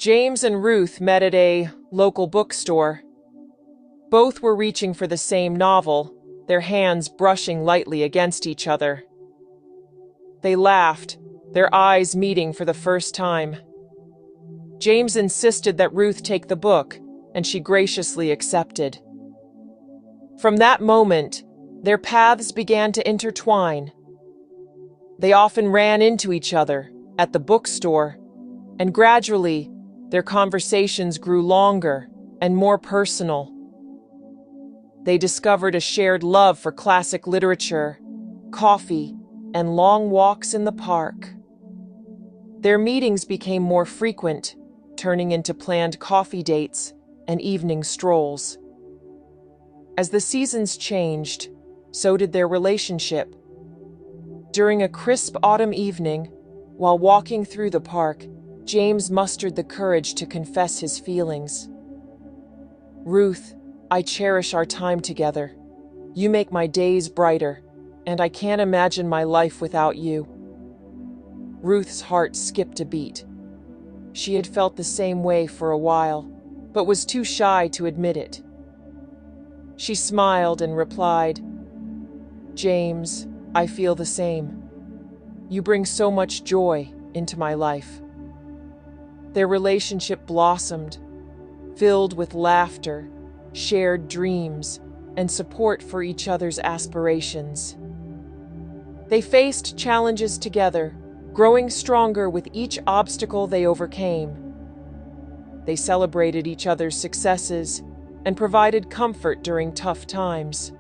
James and Ruth met at a local bookstore. Both were reaching for the same novel, their hands brushing lightly against each other. They laughed, their eyes meeting for the first time. James insisted that Ruth take the book, and she graciously accepted. From that moment, their paths began to intertwine. They often ran into each other at the bookstore, and gradually, their conversations grew longer and more personal. They discovered a shared love for classic literature, coffee, and long walks in the park. Their meetings became more frequent, turning into planned coffee dates and evening strolls. As the seasons changed, so did their relationship. During a crisp autumn evening, while walking through the park, James mustered the courage to confess his feelings. "Ruth, I cherish our time together. You make my days brighter, and I can't imagine my life without you." Ruth's heart skipped a beat. She had felt the same way for a while, but was too shy to admit it. She smiled and replied, "James, I feel the same. You bring so much joy into my life." Their relationship blossomed, filled with laughter, shared dreams, and support for each other's aspirations. They faced challenges together, growing stronger with each obstacle they overcame. They celebrated each other's successes and provided comfort during tough times.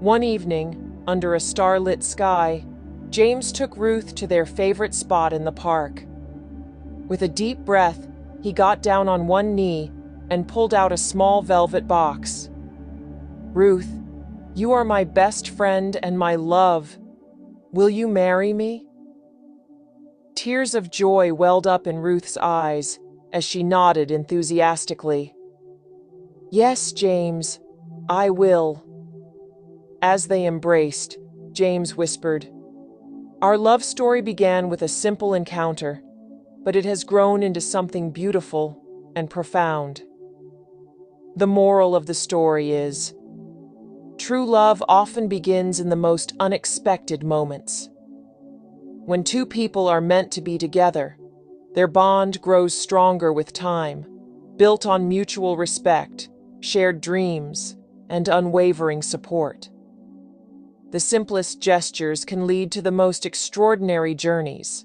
One evening, under a starlit sky, James took Ruth to their favorite spot in the park. With a deep breath, he got down on one knee and pulled out a small velvet box. "Ruth, you are my best friend and my love. Will you marry me?" Tears of joy welled up in Ruth's eyes as she nodded enthusiastically. "Yes, James, I will." As they embraced, James whispered, "Our love story began with a simple encounter, but it has grown into something beautiful and profound." The moral of the story is, true love often begins in the most unexpected moments. When two people are meant to be together, their bond grows stronger with time, built on mutual respect, shared dreams, and unwavering support. The simplest gestures can lead to the most extraordinary journeys.